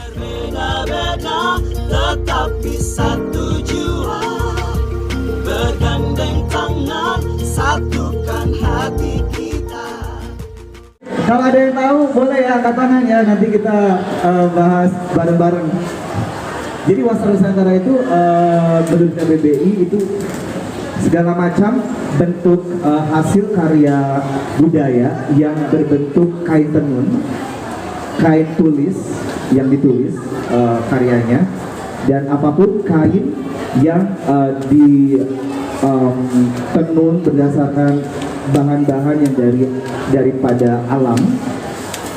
Berbeda-beda tetapi satu jua, bergandeng tangan satukan hati kita. Kalau ada yang tahu boleh ya angkat tangan ya, nanti kita bahas bareng-bareng. Jadi Wastra Nusantara itu menurut KBBI itu segala macam bentuk hasil karya budaya yang berbentuk kain tenun, kain tulis yang ditulis karyanya, dan apapun kain yang tenun berdasarkan bahan-bahan yang daripada alam,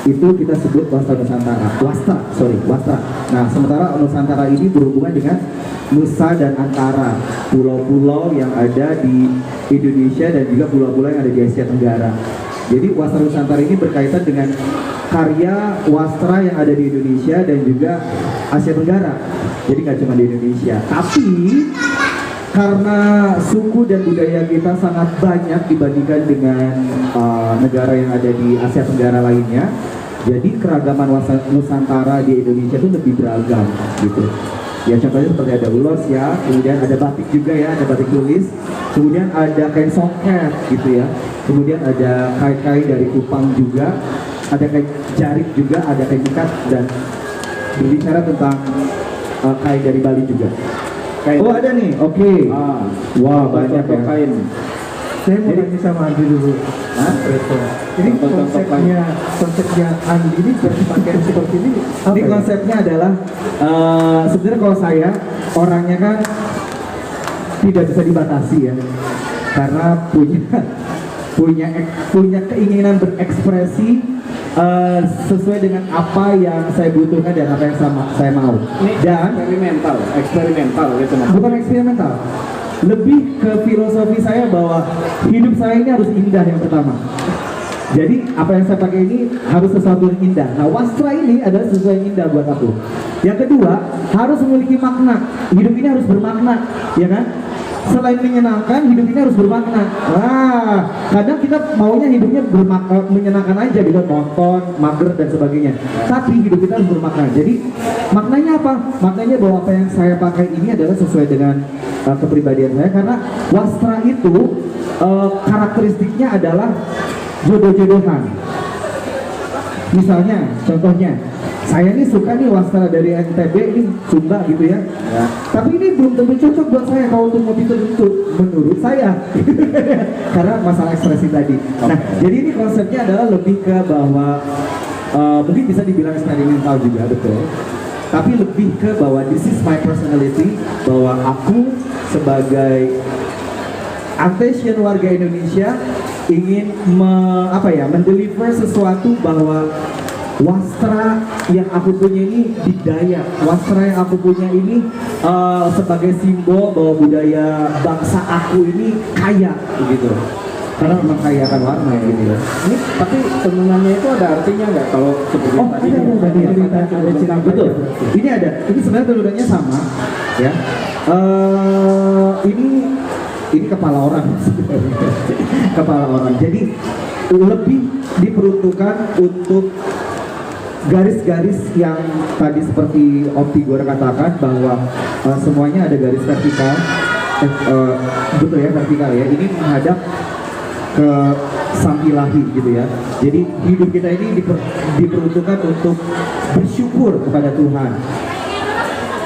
itu kita sebut Wastra Nusantara. Wastra. Nah, sementara Nusantara ini berhubungan dengan Nusa dan Antara, pulau-pulau yang ada di Indonesia dan juga pulau-pulau yang ada di Asia Tenggara. Jadi Wastra Nusantara ini berkaitan dengan karya wastra yang ada di Indonesia dan juga Asia Tenggara. Jadi nggak cuma di Indonesia, tapi karena suku dan budaya kita sangat banyak dibandingkan dengan negara yang ada di Asia Tenggara lainnya, jadi keragaman Nusantara di Indonesia itu lebih beragam gitu. Ya contohnya seperti ada ulos ya, kemudian ada batik juga ya, ada batik tulis, kemudian ada kain songket gitu ya, kemudian ada kain-kain dari Kupang juga, ada kain jarik juga, ada kain ikat, dan berbicara tentang kain dari Bali juga. Kain. Oh ada nih, oke. Wah banyak ya kain. Saya mau tanya sama Andi dulu. Ini konsepnya Andi ini berpakaian seperti ini. Ini konsepnya adalah sebenarnya kalau saya orangnya kan tidak bisa dibatasi ya, karena punya keinginan berekspresi sesuai dengan apa yang saya butuhkan dan apa yang saya mau. Dan eksperimental gitu. Bukan eksperimental, lebih ke filosofi saya bahwa hidup saya ini harus indah yang pertama. Jadi apa yang saya pakai ini harus sesuatu yang indah. Nah, wastra ini adalah sesuatu yang indah buat aku. Yang kedua, harus memiliki makna. Hidup ini harus bermakna, ya kan? Selain menyenangkan, hidup ini harus bermakna. Wah, kadang kita maunya hidupnya menyenangkan aja gitu, nonton, mager dan sebagainya. Tapi hidup kita harus bermakna. Jadi maknanya apa? Maknanya bahwa apa yang saya pakai ini adalah sesuai dengan kepribadian saya. Karena wastra itu karakteristiknya adalah jodoh-jodohan. Misalnya, contohnya, saya nih suka nih wastra dari NTB ini, Sumba gitu ya. Tapi ini belum tentu cocok buat saya kalau untuk motif tertentu, menurut saya. Karena masalah ekspresi tadi. Nah, jadi ini konsepnya adalah lebih ke bahwa mungkin bisa dibilang eksperimental juga, betul. Tapi lebih ke bahwa this is my personality, bahwa aku sebagai Artesian warga Indonesia ingin mendeliver sesuatu bahwa wastra yang aku punya ini dikdaya, wastra yang aku punya ini sebagai simbol bahwa budaya bangsa aku ini kaya begitu. Karena memang kaya akan warna ya gitu ya. Ini tapi tenunannya itu ada artinya nggak kalau seperti tadi? Ada cerita betul. Ini ada. Ini sebenarnya tenunannya sama ya. Ini kepala orang. Kepala orang. Jadi lebih diperuntukkan untuk garis-garis yang tadi seperti Om Tigor katakan bahwa semuanya ada garis vertikal, betul ya, vertikal ya. Ini menghadap ke Sang Ilahi gitu ya. Jadi hidup kita ini diperuntukkan untuk bersyukur kepada Tuhan.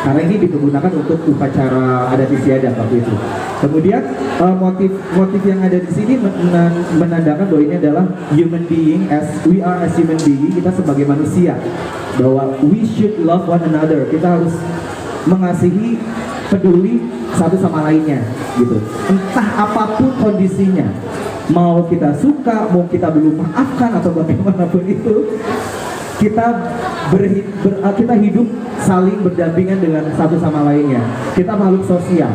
Karena ini digunakan untuk upacara adat istiadat waktu itu. Kemudian motif yang ada di sini menandakan bahwa ini adalah human being, as we are as human being, kita sebagai manusia, bahwa we should love one another. Kita harus mengasihi, peduli satu sama lainnya gitu. Entah apapun kondisinya, mau kita suka, mau kita belum maafkan atau bagaimanapun itu, kita hidup saling berdampingan dengan satu sama lainnya. Kita makhluk sosial.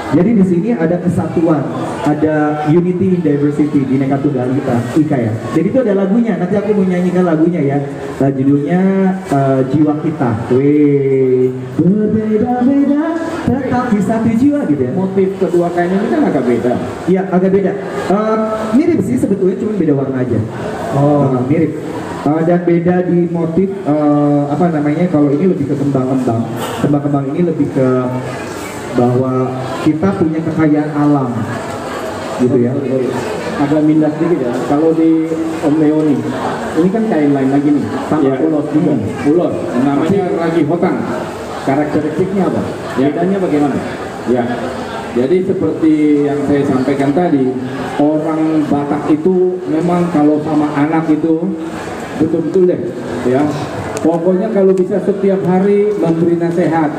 Jadi di sini ada kesatuan, ada unity in diversity, Bhinneka Tunggal Ika ya. Jadi itu ada lagunya. Nanti aku mau nyanyikan lagunya ya. Judulnya Jiwa Kita. Weh, berbeda-beda tetapi satu jiwa gitu ya. Motif kedua kain ini kan agak beda. Iya, agak beda. Mirip sih sebetulnya, cuma beda warna aja. Mirip. Dan beda di motif apa namanya, kalau ini lebih ke kembang-kembang ini lebih ke bahwa kita punya kekayaan alam gitu ya. Agak mindah sedikit ya. Kalau di Om Leoni, ini kan kain lain lagi nih, sama Ya. ulos juga. Ulos, namanya ragi hotang. Karakteristiknya apa? Bedanya bagaimana? Ya, jadi seperti yang saya sampaikan tadi, orang Batak itu memang kalau sama anak itu betul-betul deh, ya. Pokoknya kalau bisa setiap hari memberi nasihat,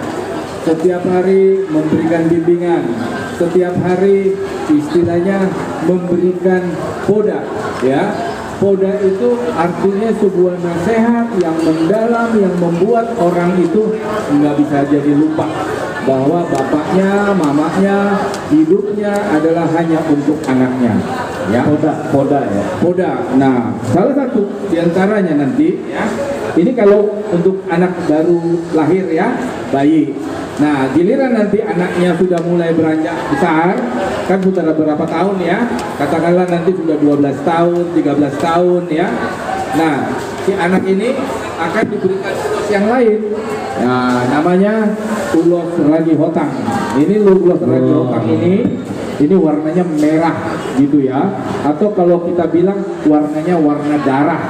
setiap hari memberikan bimbingan, setiap hari istilahnya memberikan poda, ya. Poda itu artinya sebuah nasihat yang mendalam yang membuat orang itu nggak bisa jadi lupa bahwa bapaknya, mamanya, hidupnya adalah hanya untuk anaknya. Ya, poda ya. Poda. Nah, salah satu diantaranya nanti, ya, ini kalau untuk anak baru lahir ya, bayi. Nah, giliran nanti anaknya sudah mulai beranjak besar, kan sudah berapa tahun ya? Katakanlah nanti sudah 12 tahun, 13 tahun ya. Nah, si anak ini akan diberikan ulos yang lain. Nah, namanya ulos ragi hotang. Ini ulos ragi hotang ini warnanya merah gitu ya. Atau kalau kita bilang warnanya warna darah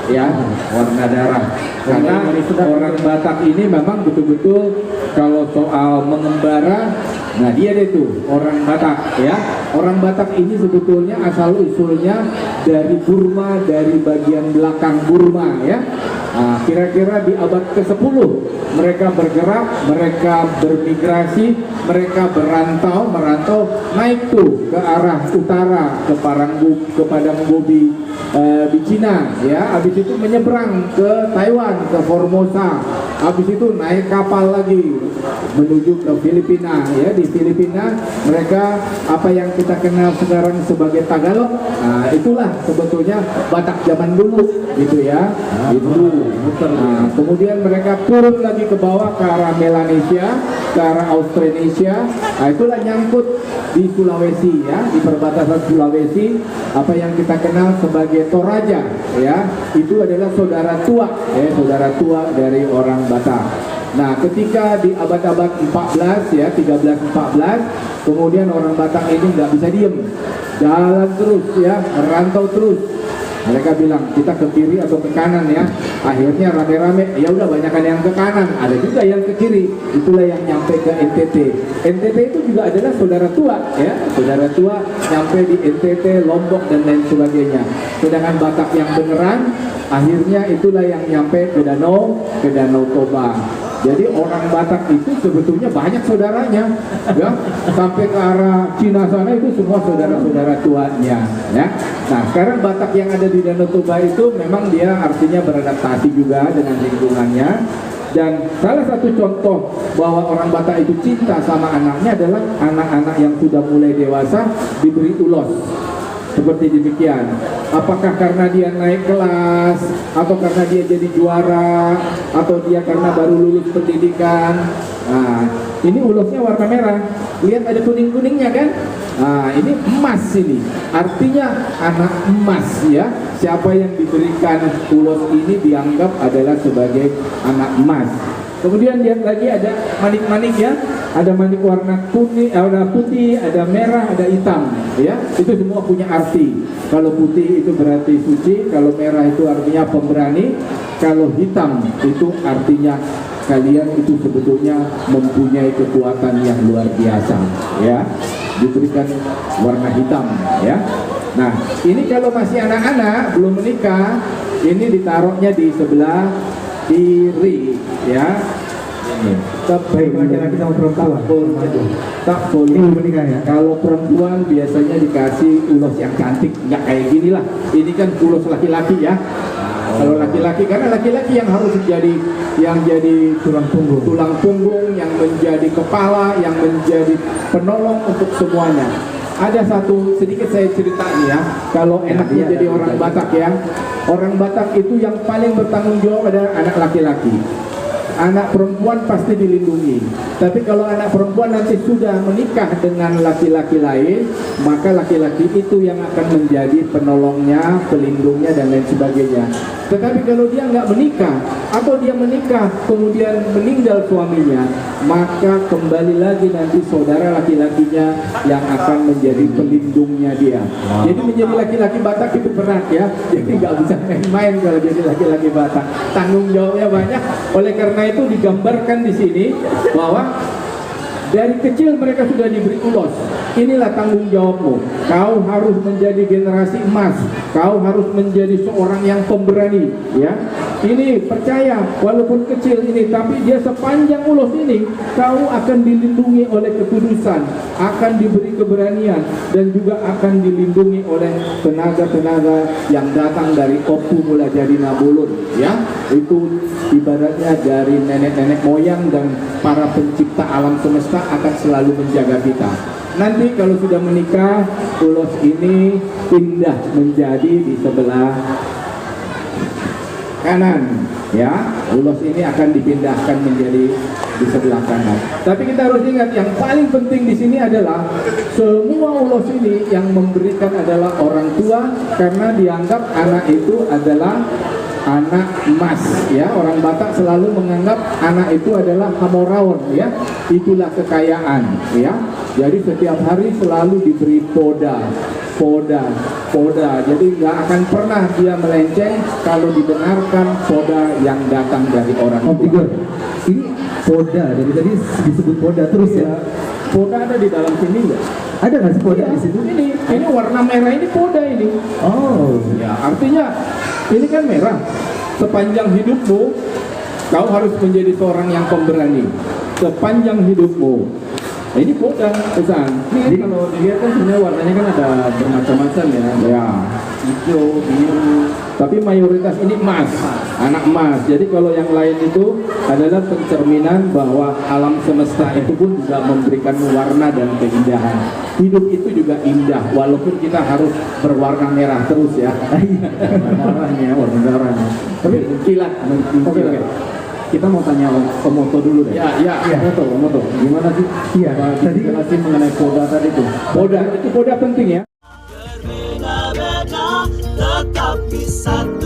ya, warna darah. Karena orang Batak ini memang betul-betul kalau soal mengembara, nah dia deh tuh orang Batak ya. Orang Batak ini sebetulnya asal usulnya dari Burma, dari bagian belakang Burma ya. Nah, kira-kira di abad ke-10 mereka bergerak, mereka bermigrasi, mereka merantau naik tuh ke arah utara ke Padang Gobi di Cina ya. Habis itu menyeberang ke Taiwan, ke Formosa. Habis itu naik kapal lagi menuju ke Filipina ya. Di Filipina mereka apa yang kita kenal sekarang sebagai Tagalog. Nah, itulah sebetulnya Batak zaman dulu gitu ya. Itu. Nah, kemudian mereka turun lagi ke bawah ke arah Melanesia, ke arah Australasia. Nah, itulah nyangkut di Sulawesi ya, di perbatasan Sulawesi, apa yang kita kenal sebagai Toraja ya. Itu adalah saudara tua ya, saudara tua dari orang Batak. Nah, ketika di abad-abad 14 ya, 13-14, kemudian orang Batak ini nggak bisa diem, jalan terus ya, merantau terus. Mereka bilang kita ke kiri atau ke kanan ya. Akhirnya rame-rame, ya udah banyakan yang ke kanan, ada juga yang ke kiri. Itulah yang nyampe ke NTT. NTT itu juga adalah saudara tua ya, saudara tua nyampe di NTT, Lombok dan lain sebagainya. Sedangkan Batak yang beneran, akhirnya itulah yang nyampe ke Danau Toba. Jadi orang Batak itu sebetulnya banyak saudaranya, ya, sampai ke arah Cina sana itu semua saudara-saudara tuanya, ya. Nah, sekarang Batak yang ada di Danau Toba itu memang dia artinya beradaptasi juga dengan lingkungannya. Dan salah satu contoh bahwa orang Batak itu cinta sama anaknya adalah anak-anak yang sudah mulai dewasa diberi ulos. Seperti demikian. Apakah karena dia naik kelas, atau karena dia jadi juara, atau dia karena baru lulus pendidikan. Nah, ini ulosnya warna merah. Lihat ada kuning-kuningnya kan? Nah, ini emas ini. Artinya anak emas ya. Siapa yang diberikan ulos ini dianggap adalah sebagai anak emas. Kemudian lihat lagi ada manik-manik ya, ada manik warna kuning, warna putih, ada merah, ada hitam, ya. Itu semua punya arti. Kalau putih itu berarti suci, kalau merah itu artinya pemberani, kalau hitam itu artinya kalian itu sebetulnya mempunyai kekuatan yang luar biasa, ya. Diberikan warna hitam, ya. Nah, ini kalau masih anak-anak belum menikah, ini ditaruhnya di sebelah kiri ya. Ini laki-laki sama perempuan. tak boleh menikah ya. Kalau perempuan biasanya dikasih ulos yang cantik, nggak kayak gini lah. Ini kan ulos laki-laki ya. Kalau laki-laki, karena laki-laki yang harus jadi tulang punggung, yang menjadi kepala, yang menjadi penolong untuk semuanya. Ada satu sedikit saya cerita nih ya. Kalau enaknya jadi orang Batak ya. Orang Batak itu yang paling bertanggung jawab adalah anak laki-laki. anak perempuan pasti dilindungi. Tapi kalau anak perempuan nanti sudah menikah dengan laki-laki lain, maka laki-laki itu yang akan menjadi penolongnya, pelindungnya, dan lain sebagainya. Tetapi kalau dia nggak menikah, atau dia menikah kemudian meninggal suaminya, maka kembali lagi nanti saudara laki-lakinya yang akan menjadi pelindungnya dia. Jadi menjadi laki-laki Batak itu berat ya. Jadi nggak bisa main-main kalau jadi laki-laki Batak. Tanggung jawabnya banyak. Oleh karena itu digambarkan di sini bahwa dari kecil mereka sudah diberi ulos. Inilah tanggung jawabmu. Kau harus menjadi generasi emas. Kau harus menjadi seorang yang pemberani, ya. Ini percaya, walaupun kecil ini, tapi dia sepanjang ulos ini, kau akan dilindungi oleh kekudusan, akan diberi keberanian, dan juga akan dilindungi oleh tenaga-tenaga yang datang dari Opu Mula Jadi Nabulun, ya. Itu ibaratnya dari nenek-nenek moyang dan para pencipta alam semesta akan selalu menjaga kita. Nanti kalau sudah menikah, ulos ini pindah menjadi di sebelah kanan, ya. Ulos ini akan dipindahkan menjadi di sebelah kanan. Tapi kita harus ingat, yang paling penting di sini adalah semua ulos ini yang memberikan adalah orang tua, karena dianggap anak itu adalah anak emas, ya. Orang Batak selalu menganggap anak itu adalah hamoraon, ya. Itulah kekayaan, ya. Jadi setiap hari selalu diberi poda. Jadi nggak akan pernah dia melenceng kalau didengarkan poda yang datang dari orang Om tua. Tigor, ini poda, dari tadi disebut poda terus ya. Poda ada di dalam sini nggak? Ada nggak sih poda Iya, di situ? ini warna merah ini poda ini. Oh, Ya, artinya ini kan merah. Sepanjang hidupmu kau harus menjadi seorang yang pemberani. Sepanjang hidupmu. Nah, ini poda, pesan. Jadi kalau dilihat kan sebenarnya warnanya kan ada bermacam-macam ya. Ya. Hijau, biru. Tapi mayoritas ini emas, anak emas. Jadi kalau yang lain itu adalah pencerminan bahwa alam semesta itu pun juga memberikan warna dan keindahan. Hidup itu juga indah, walaupun kita harus berwarna merah terus ya. warna darahnya. Tapi kilat. Oke. Kita mau tanya Om Moto dulu deh. Ya. Om Moto, gimana sih? Iya, tadi Jelasin mengenai poda tadi tuh. Poda penting ya. Berbeda-beda tetapi satu.